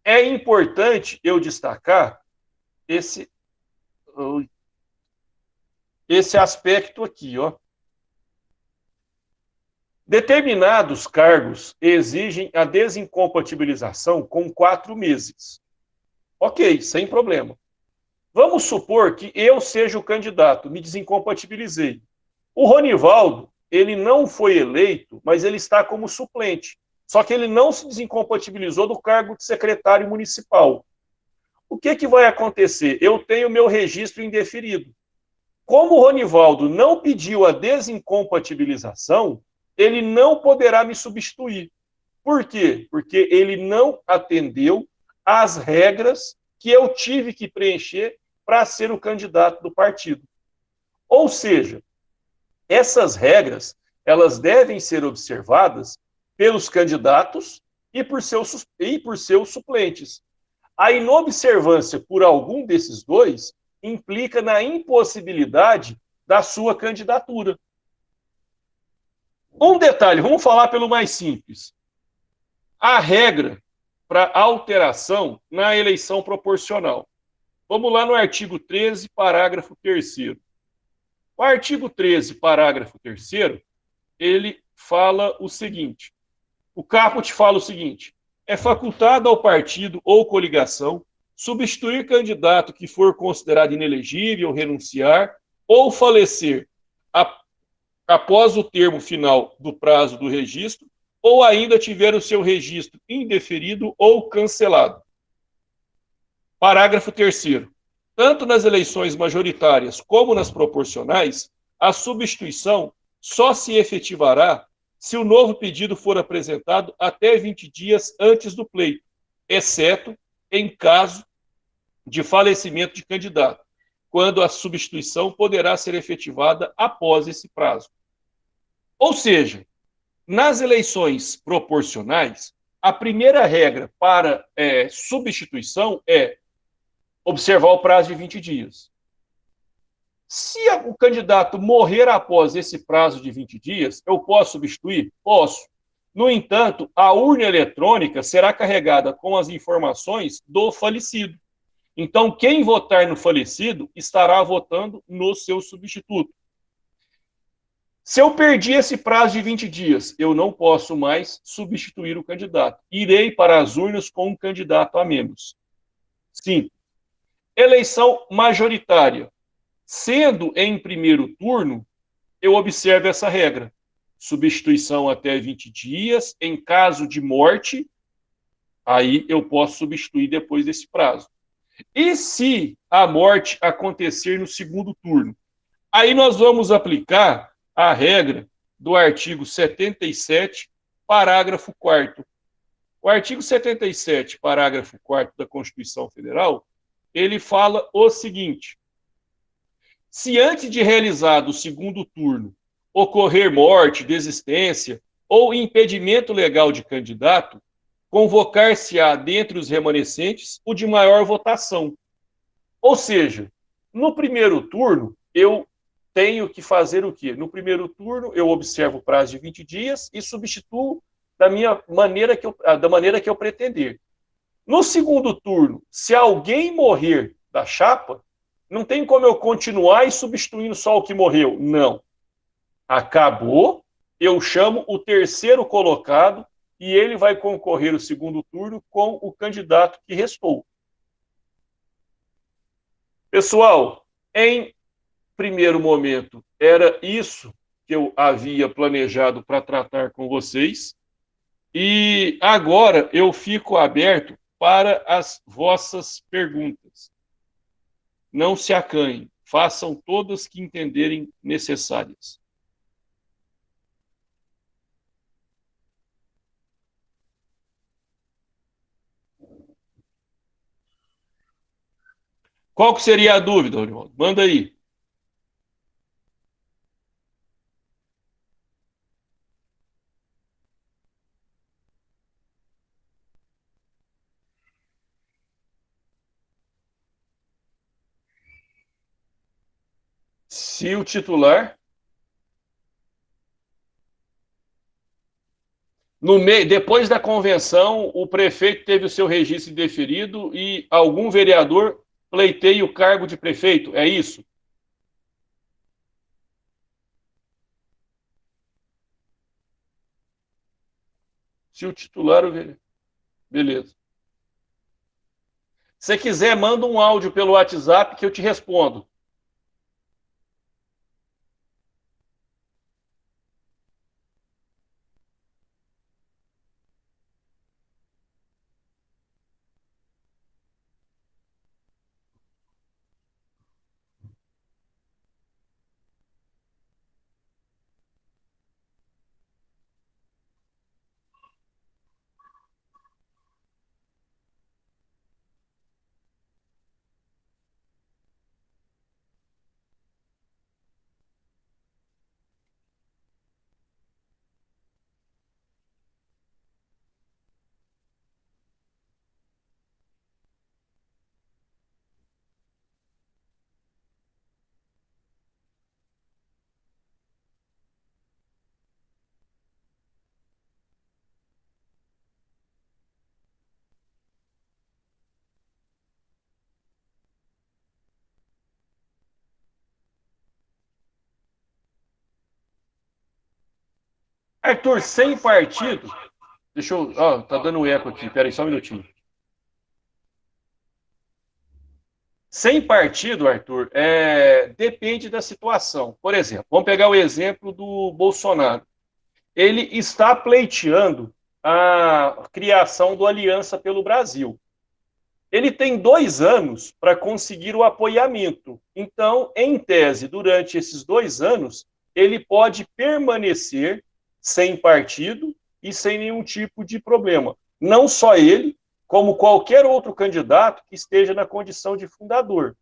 é importante eu destacar esse aspecto aqui, ó. Determinados cargos exigem a desincompatibilização com 4 meses. Ok, sem problema. Vamos supor que eu seja o candidato, me desincompatibilizei. O Ronivaldo, ele não foi eleito, mas ele está como suplente. Só que ele não se desincompatibilizou do cargo de secretário municipal. O que vai acontecer? Eu tenho meu registro indeferido. Como o Ronivaldo não pediu a desincompatibilização, ele não poderá me substituir. Por quê? Porque ele não atendeu às regras que eu tive que preencher para ser o candidato do partido. Ou seja, essas regras, elas devem ser observadas pelos candidatos e por seus suplentes. A inobservância por algum desses dois implica na impossibilidade da sua candidatura. Um detalhe, vamos falar pelo mais simples. A regra para alteração na eleição proporcional. Vamos lá no artigo 13, parágrafo 3º. O artigo 13, parágrafo 3º, ele fala o seguinte: o caput fala o seguinte: é facultado ao partido ou coligação substituir candidato que for considerado inelegível, renunciar ou falecer após o termo final do prazo do registro ou ainda tiver o seu registro indeferido ou cancelado. Parágrafo 3º. Tanto nas eleições majoritárias como nas proporcionais, a substituição só se efetivará se o novo pedido for apresentado até 20 dias antes do pleito, exceto em caso de falecimento de candidato, quando a substituição poderá ser efetivada após esse prazo. Ou seja, nas eleições proporcionais, a primeira regra para substituição é observar o prazo de 20 dias. Se o candidato morrer após esse prazo de 20 dias, eu posso substituir? Posso. No entanto, a urna eletrônica será carregada com as informações do falecido. Então, quem votar no falecido estará votando no seu substituto. Se eu perdi esse prazo de 20 dias, eu não posso mais substituir o candidato. Irei para as urnas com um candidato a menos. Sim. Eleição majoritária. Sendo em primeiro turno, eu observo essa regra. Substituição até 20 dias. Em caso de morte, aí eu posso substituir depois desse prazo. E se a morte acontecer no segundo turno? Aí nós vamos aplicar a regra do artigo 77, parágrafo 4º. O artigo 77, parágrafo 4º da Constituição Federal, ele fala o seguinte: se antes de realizado o segundo turno ocorrer morte, desistência ou impedimento legal de candidato, convocar-se-á dentre os remanescentes o de maior votação. Ou seja, no primeiro turno, eu tenho que fazer o quê? No primeiro turno, eu observo o prazo de 20 dias e substituo da maneira que eu pretender. No segundo turno, se alguém morrer da chapa, não tem como eu continuar e substituindo só o que morreu. Não. Acabou, eu chamo o terceiro colocado e ele vai concorrer o segundo turno com o candidato que restou. Pessoal, em primeiro momento, era isso que eu havia planejado para tratar com vocês. E agora eu fico aberto para as vossas perguntas. Não se acanhem, façam todas que entenderem necessárias. Qual que seria a dúvida, Orivaldo? Manda aí. Se o titular, depois da convenção, o prefeito teve o seu registro indeferido e algum vereador pleiteia o cargo de prefeito, é isso? Se o titular, o vereador. Beleza. Se quiser, manda um áudio pelo WhatsApp que eu te respondo. Arthur, sem partido. Deixa eu. Ó, tá dando eco aqui, peraí, só um minutinho. Sem partido, Arthur, depende da situação. Por exemplo, vamos pegar o exemplo do Bolsonaro. Ele está pleiteando a criação do Aliança pelo Brasil. Ele tem 2 anos para conseguir o apoiamento. Então, em tese, durante esses 2 anos, ele pode permanecer sem partido e sem nenhum tipo de problema. Não só ele, como qualquer outro candidato que esteja na condição de fundador.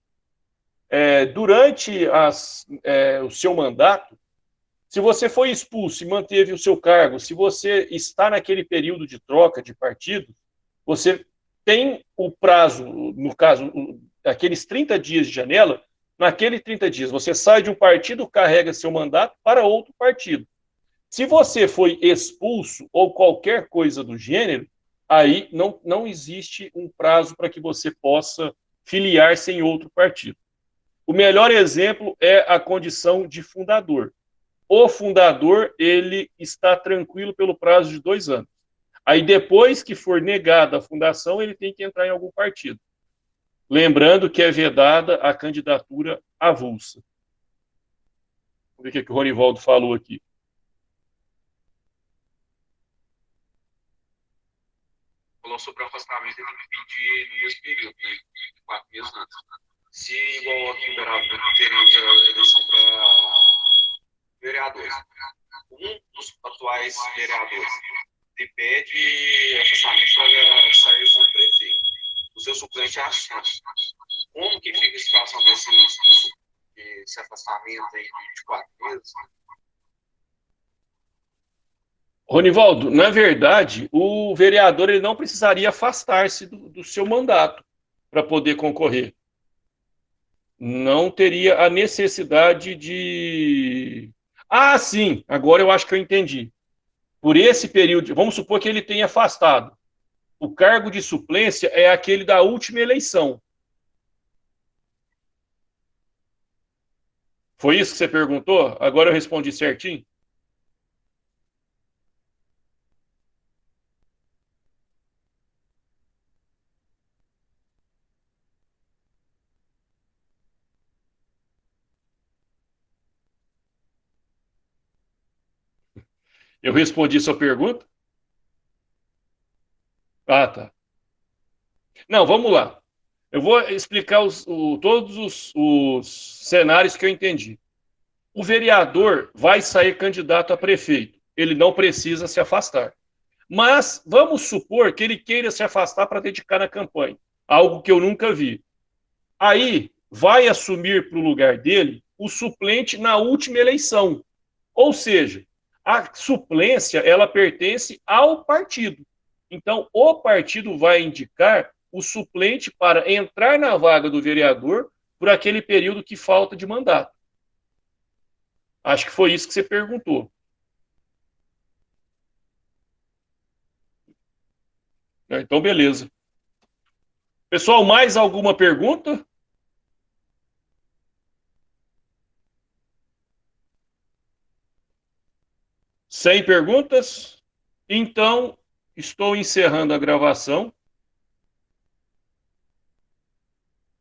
Durante o seu mandato, se você foi expulso e manteve o seu cargo, se você está naquele período de troca de partido, você tem o prazo, no caso, aqueles 30 dias de janela, naqueles 30 dias você sai de um partido, carrega seu mandato para outro partido. Se você foi expulso ou qualquer coisa do gênero, aí não existe um prazo para que você possa filiar-se em outro partido. O melhor exemplo é a condição de fundador. O fundador, ele está tranquilo pelo prazo de 2 anos. Aí, depois que for negada a fundação, ele tem que entrar em algum partido. Lembrando que é vedada a candidatura avulsa. Vamos ver o que o Ronivaldo falou aqui. Falou sobre o afastamento, ele pedir no mesmo período, né? 4 meses antes. Se, igual aqui em Uberaba, teremos a eleição para vereadores, um dos atuais vereadores ele pede afastamento para sair como prefeito. O seu suplente assume. Como que fica a situação desse afastamento aí de 4 meses? Ronivaldo, na verdade, o vereador ele não precisaria afastar-se do seu mandato para poder concorrer. Não teria a necessidade de. Ah, sim, agora eu acho que eu entendi. Por esse período, vamos supor que ele tenha afastado. O cargo de suplência é aquele da última eleição. Foi isso que você perguntou? Agora eu respondi certinho? Eu respondi sua pergunta? Ah, tá. Não, vamos lá. Eu vou explicar todos os cenários que eu entendi. O vereador vai sair candidato a prefeito. Ele não precisa se afastar. Mas vamos supor que ele queira se afastar para dedicar na campanha. Algo que eu nunca vi. Aí vai assumir para o lugar dele o suplente na última eleição. Ou seja, a suplência ela pertence ao partido. Então, o partido vai indicar o suplente para entrar na vaga do vereador por aquele período que falta de mandato. Acho que foi isso que você perguntou. Então, beleza. Pessoal, mais alguma pergunta? Sem perguntas? Então, estou encerrando a gravação.